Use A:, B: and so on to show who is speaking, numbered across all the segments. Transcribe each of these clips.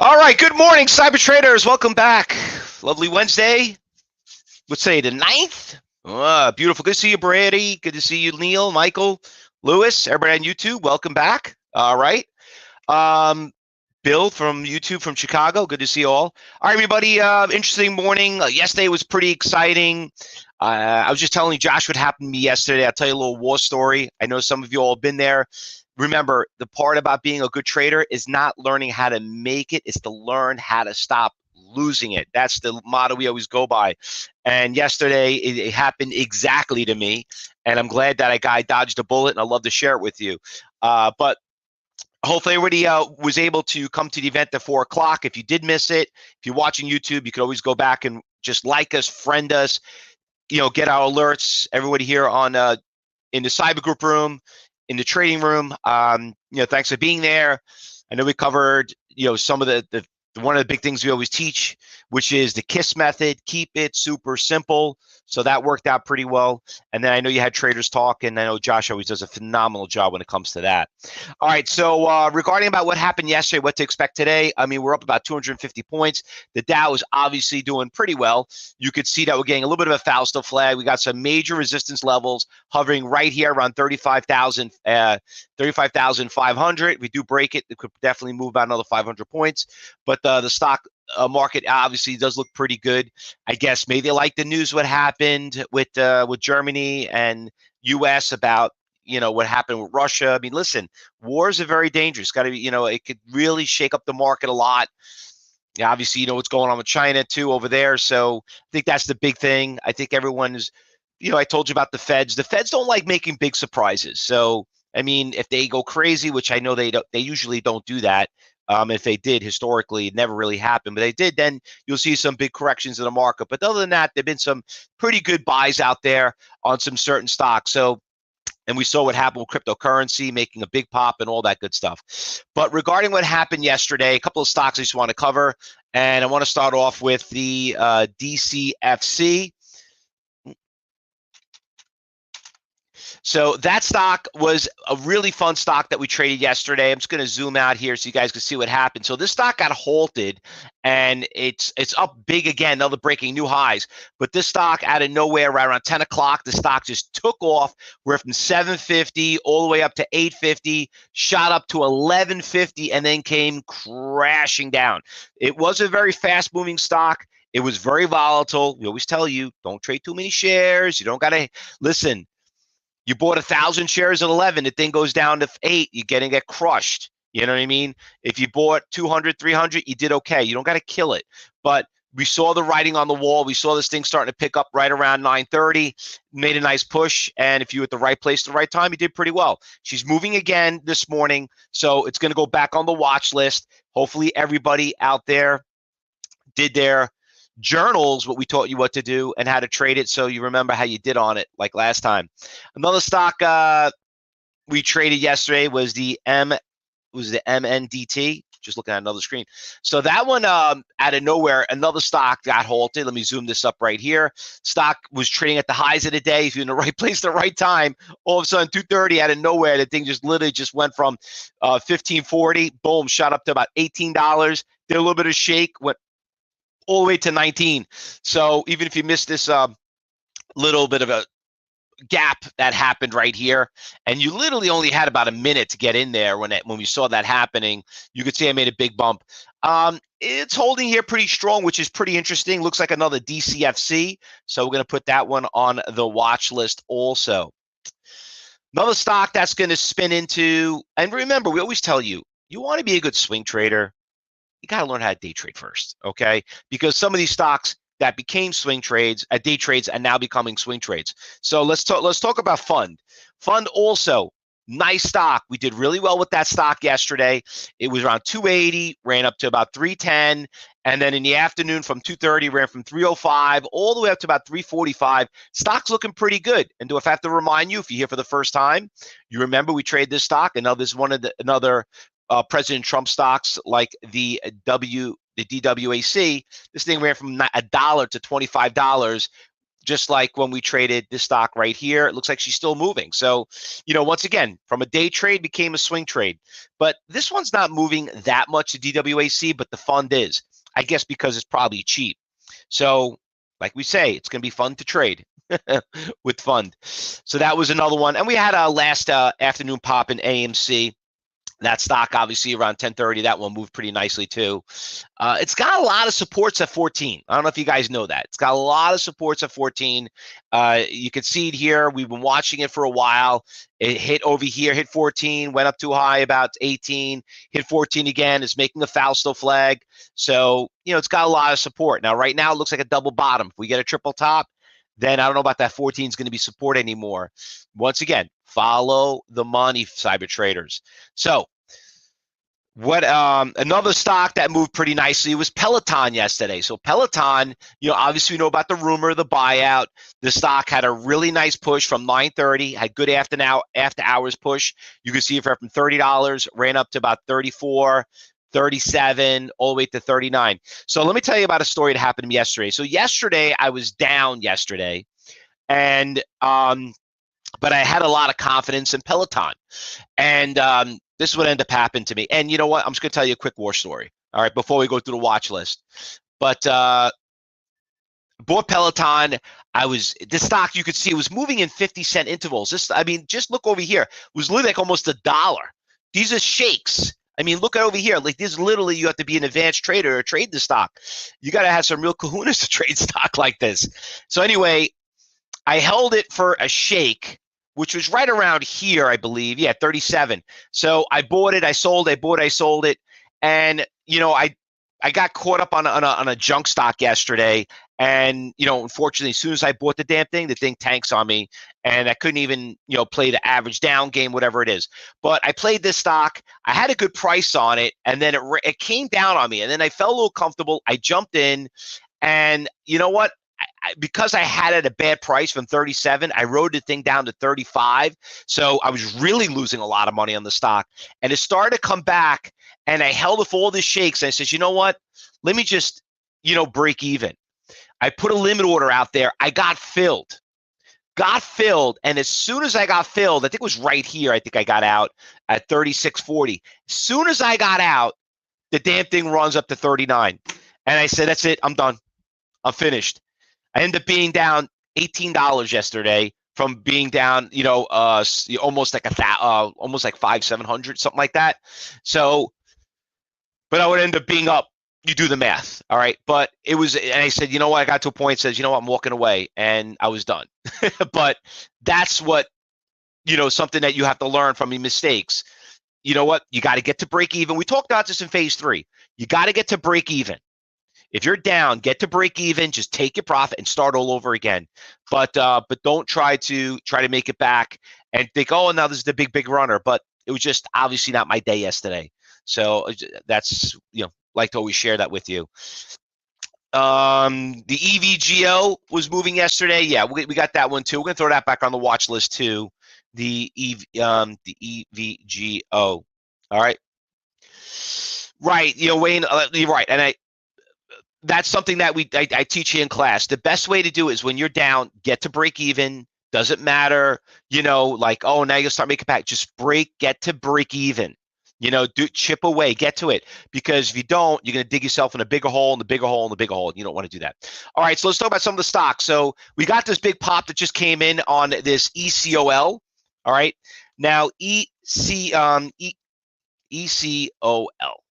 A: All right, good morning, cyber traders. Welcome back. Lovely Wednesday. Let's say the 9th. Beautiful. Good to see you, Brady. Good to see you, Neil, Michael, Lewis, everybody on YouTube. Welcome back. All right. Bill from YouTube from Chicago. Good to see you all. All right, everybody. Interesting morning. Yesterday was pretty exciting. I was just telling you, Josh, what happened to me yesterday. I'll tell you a little war story. I know some of you all have been there. Remember, the part about being a good trader is not learning how to make it. It's to learn how to stop losing it. That's the motto we always go by. And yesterday, it happened exactly to me. And I'm glad that I dodged a bullet, and I'd love to share it with you. But hopefully everybody was able to come to the event at 4 o'clock. If you did miss it, if you're watching YouTube, you can always go back and just like us, friend us, get our alerts. Everybody here on in the cyber group room, in the trading room, thanks for being there. I know we covered, some of the one of the big things we always teach, which is the KISS method. Keep it super simple. So that worked out pretty well. And then I know you had traders talk, and I know Josh always does a phenomenal job when it comes to that. All right, so regarding about what happened yesterday, what to expect today, I mean, we're up about 250 points. The Dow is obviously doing pretty well. You could see that we're getting a little bit of a Fausto flag. We got some major resistance levels hovering right here around 35,500. If we do break it, it could definitely move about another 500 points. But the stock market obviously does look pretty good. I guess maybe they like the news what happened with Germany and U.S. about what happened with Russia. I mean, listen, wars are very dangerous. Got to be, it could really shake up the market a lot. Yeah, obviously, what's going on with China too over there. So I think that's the big thing. I think everyone's, I told you about the Feds. The Feds don't like making big surprises. So I mean, if they go crazy, which I know they usually don't do that. If they did historically, it never really happened, but they did, then you'll see some big corrections in the market. But other than that, there've been some pretty good buys out there on some certain stocks. So, and we saw what happened with cryptocurrency making a big pop and all that good stuff. But regarding what happened yesterday, a couple of stocks I just want to cover, and I want to start off with the DCFC. So that stock was a really fun stock that we traded yesterday. I'm just going to zoom out here so you guys can see what happened. So this stock got halted, and it's up big again, another breaking new highs. But this stock out of nowhere, right around 10 o'clock, the stock just took off. We're from 750 all the way up to 850, shot up to 1150, and then came crashing down. It was a very fast-moving stock. It was very volatile. We always tell you, don't trade too many shares. You don't got to listen. You bought 1,000 shares at 11, the thing goes down to 8, you're going to get crushed. You know what I mean? If you bought 200, 300, you did okay. You don't got to kill it. But we saw the writing on the wall. We saw this thing starting to pick up right around 9:30, made a nice push. And if you were at the right place at the right time, you did pretty well. She's moving again this morning, so it's going to go back on the watch list. Hopefully everybody out there did their journals, what we taught you what to do and how to trade it, so you remember how you did on it like last time. Another stock we traded yesterday was the MNDT. Just looking at another screen. So that one out of nowhere, another stock got halted. Let me zoom this up right here. Stock was trading at the highs of the day. If you're in the right place at the right time, all of a sudden 230 out of nowhere, the thing just literally just went from 1540, boom, shot up to about $18. Did a little bit of shake, went all the way to 19. So even if you missed this little bit of a gap that happened right here, and you literally only had about a minute to get in there when we saw that happening, you could see I made a big bump. It's holding here pretty strong, which is pretty interesting. Looks like another DCFC. So we're going to put that one on the watch list also. Another stock that's going to spin into, and remember, we always tell you, you want to be a good swing trader, you got to learn how to day trade first, okay? Because some of these stocks that became swing trades, day trades, are now becoming swing trades. So let's talk about Fund. Fund also, nice stock. We did really well with that stock yesterday. It was around 280, ran up to about 310, and then in the afternoon from 230, ran from 305 all the way up to about 345. Stock's looking pretty good. And do I have to remind you, if you're here for the first time, you remember we trade this stock, and now there's another President Trump stocks like the DWAC. This thing ran from $1 to $25. just like when we traded this stock right here, it looks like she's still moving. So, once again, from a day trade became a swing trade. But this one's not moving that much to DWAC, but the fund is, I guess, because it's probably cheap. So, like we say, it's going to be fun to trade with fund. So that was another one. And we had a last afternoon pop in AMC. That stock, obviously, around 10:30, that one moved pretty nicely, too. It's got a lot of supports at 14. I don't know if you guys know that. It's got a lot of supports at 14. You can see it here. We've been watching it for a while. It hit over here, hit 14, went up too high, about 18, hit 14 again. It's making a Fausto flag. So, it's got a lot of support. Now, right now, it looks like a double bottom. If we get a triple top, then I don't know about that 14 is going to be support anymore. Once again, follow the money, cyber traders. So, what another stock that moved pretty nicely was Peloton yesterday. So Peloton, obviously we know about the rumor, the buyout. The stock had a really nice push from 9:30, had good after hours push. You can see it from $30, ran up to about 34, 37, all the way to 39. So let me tell you about a story that happened to me yesterday. So yesterday I was down yesterday, and but I had a lot of confidence in Peloton, and this is what ended up happening to me. And you know what? I'm just going to tell you a quick war story, all right, before we go through the watch list. But bought Peloton. This stock, you could see it was moving in 50-cent intervals. Just look over here. It was literally like almost $1. These are shakes. Look at over here. Like this, literally, you have to be an advanced trader to trade the stock. You got to have some real kahunas to trade stock like this. So anyway, I held it for a shake, which was right around here, I believe. Yeah, 37. So I bought it, I sold it, I bought it, I sold it. And, I got caught up on a junk stock yesterday. And, unfortunately, as soon as I bought the damn thing, the thing tanks on me. And I couldn't even, play the average down game, whatever it is. But I played this stock. I had a good price on it. And then it came down on me. And then I felt a little comfortable. I jumped in. And you know what? Because I had it at a bad price from 37, I rode the thing down to 35. So I was really losing a lot of money on the stock. And it started to come back, and I held it for all the shakes. And I said, you know what? Let me just, break even. I put a limit order out there. I got filled. And as soon as I got filled, I think it was right here. I think I got out at 36.40. As soon as I got out, the damn thing runs up to 39. And I said, that's it. I'm done. I'm finished. I ended up being down $18 yesterday from being down, almost like almost like 500-700, something like that. So, but I would end up being up. You do the math, all right? But it was, and I said, you know what? I got to a point, says, you know what? I'm walking away, and I was done. But that's what, something that you have to learn from your mistakes. You know what? You got to get to break even. We talked about this in phase 3. You got to get to break even. If you're down, get to break even, just take your profit and start all over again. But don't try to make it back and think, oh, now this is the big runner. But it was just obviously not my day yesterday. So that's, like to always share that with you. The EVGO was moving yesterday. Yeah, we got that one too. We're gonna throw that back on the watch list too. The EVGO. All right. Right. Wayne, you're right. And that's something that I teach here in class. The best way to do it is when you're down, get to break even. Doesn't matter, like, oh, now you'll start making back. Just get to break even. Chip away, get to it. Because if you don't, you're going to dig yourself in a bigger hole, and the bigger hole, and the bigger hole. You don't want to do that. All right, so let's talk about some of the stocks. So we got this big pop that just came in on this ECOL. All right, now ECOL.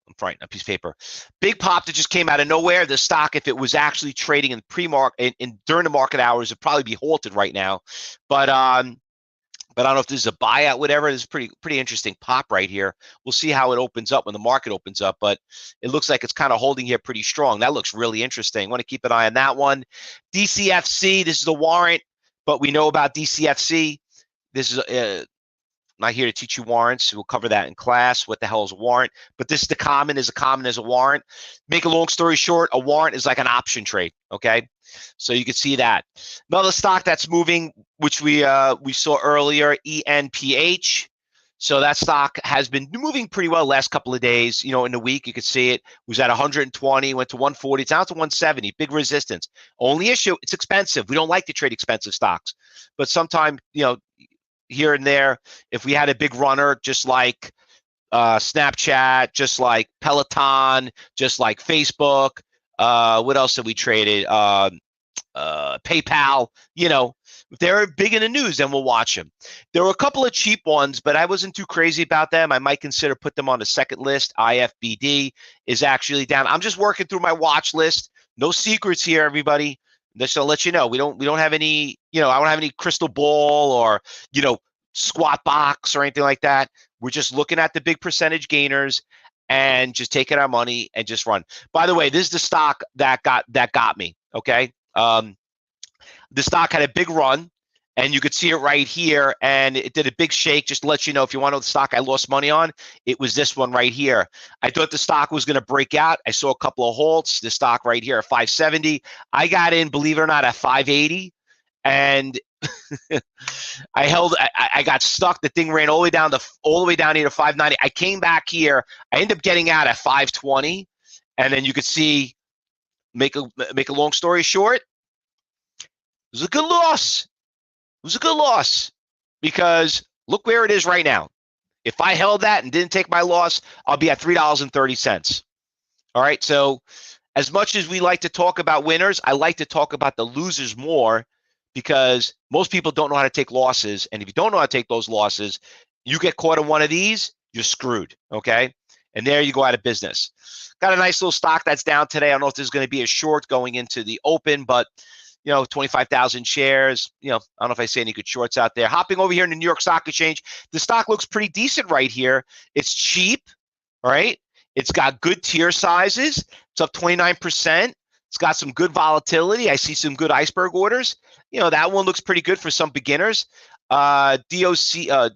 A: I'm writing a piece of paper. Big pop that just came out of nowhere. The stock, if it was actually trading in pre-market during the market hours, it'd probably be halted right now. But I don't know if this is a buyout, whatever. This is pretty interesting pop right here. We'll see how it opens up when the market opens up, but it looks like it's kind of holding here pretty strong. That looks really interesting. Want to keep an eye on that one. DCFC, this is the warrant, but we know about DCFC. This is not here to teach you warrants. We'll cover that in class. What the hell is a warrant? But this is the common as a warrant. Make a long story short, a warrant is like an option trade. Okay, so you can see that. Another stock that's moving, which we saw earlier, ENPH. So that stock has been moving pretty well last couple of days. You know, in the week, you could see it was at 120, went to 140, it's down to 170, big resistance. Only issue, it's expensive. We don't like to trade expensive stocks. But sometime, you know, here and there, if we had a big runner, just like Snapchat, just like Peloton, just like Facebook, what else have we traded? PayPal, you know, if they're big in the news, then we'll watch them. There were a couple of cheap ones, but I wasn't too crazy about them. I might consider put them on the second list. IFBD is actually down. I'm just working through my watch list. No secrets here, everybody. Just to let you know, we don't have any, you know, I don't have any crystal ball or, you know, squat box or anything like that. We're just looking at the big percentage gainers and just taking our money and just run. By the way, this is the stock that got me. Okay. The stock had a big run, and you could see it right here, and it did a big shake. Just to let you know, if you want to know the stock I lost money on, it was this one right here. I thought the stock was going to break out. I saw a couple of halts. The stock right here at 570. I got in, believe it or not, at 580, and I got stuck. The thing ran all the way down here to 590. I came back here. I ended up getting out at 520, and then you could see. Make a long story short. It was a good loss. It was a good loss because look where it is right now. If I held that and didn't take my loss, I'll be at $3.30. All right. So as much as we like to talk about winners, I like to talk about the losers more because most people don't know how to take losses. And if you don't know how to take those losses, you get caught in one of these, you're screwed. Okay. And there you go out of business. Got a nice little stock that's down today. I don't know if there's going to be a short going into the open, but you know, 25,000 shares. You know, I don't know if I see any good shorts out there. Hopping over here in the New York Stock Exchange, the stock looks pretty decent right here. It's cheap, all right? It's got good tier sizes. It's up 29%. It's got some good volatility. I see some good iceberg orders. You know, that one looks pretty good for some beginners. DCS,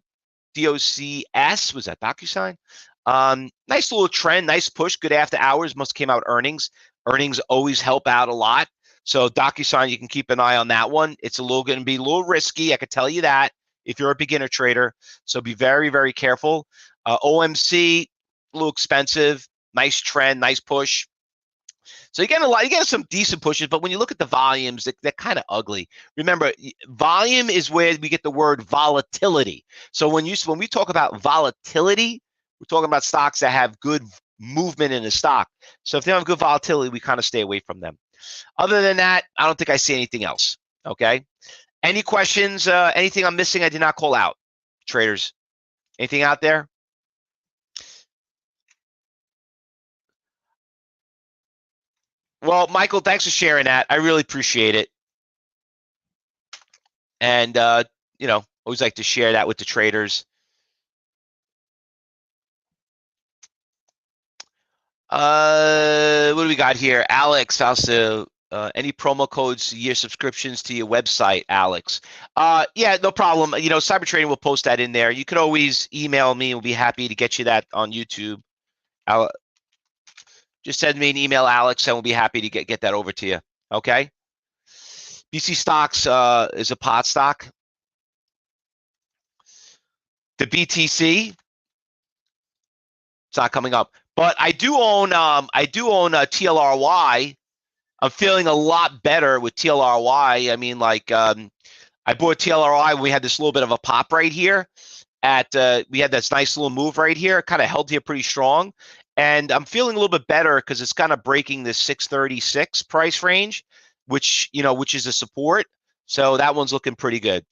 A: was that DocuSign? Nice little trend, nice push, good after hours. Must came out earnings. Earnings always help out a lot. So DocuSign, you can keep an eye on that one. It's going to be a little risky. I can tell you that if you're a beginner trader. So be very, very careful. OMC, a little expensive. Nice trend, nice push. So you get some decent pushes, but when you look at the volumes, they're kind of ugly. Remember, volume is where we get the word volatility. So when we talk about volatility, we're talking about stocks that have good movement in the stock. So if they don't have good volatility, we kind of stay away from them. Other than that, I don't think I see anything else. Okay. Any questions? Anything I'm missing I did not call out? Traders, anything out there? Well, Michael, thanks for sharing that. I really appreciate it. And, you know, always like to share that with the traders. What do we got here? Alex, Fausto, any promo codes, year subscriptions to your website, Alex? Yeah, no problem. You know, Cyber Trading will post that in there. You could always email me. We'll be happy to get you that on YouTube. Just send me an email, Alex, and we'll be happy to get that over to you. Okay? BC Stocks is a pot stock. The BTC, it's not coming up. But I do own TLRY. I'm feeling a lot better with TLRY. I mean, like I bought TLRY when we had this little bit of a pop right here. We had this nice little move right here. Kind of held here pretty strong. And I'm feeling a little bit better because it's kind of breaking this 636 price range, which is a support. So that one's looking pretty good.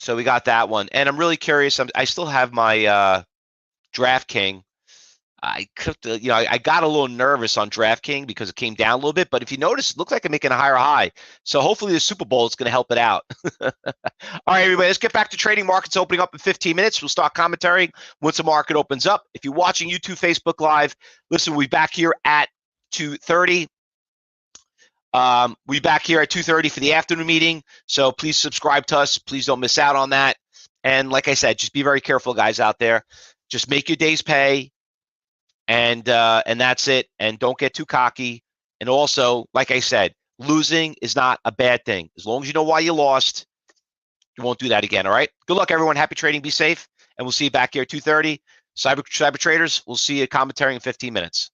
A: So we got that one. And I'm really curious. I still have my DraftKings. I got a little nervous on DraftKings because it came down a little bit, but if you notice, it looks like I'm making a higher high. So hopefully the Super Bowl is going to help it out. All right, everybody, let's get back to trading. Markets opening up in 15 minutes. We'll start commentary once the market opens up. If you're watching YouTube, Facebook Live, listen, we'll be back here at 2:30. We'll be back here at 2:30 for the afternoon meeting. So please subscribe to us. Please don't miss out on that. And like I said, just be very careful, guys, out there. Just make your days pay. And that's it. And don't get too cocky. And also, like I said, losing is not a bad thing. As long as you know why you lost, You won't do that again. All right. Good luck, everyone. Happy trading. Be safe. And we'll see you back here at 2:30. Cyber traders, we'll see you commentary in 15 minutes.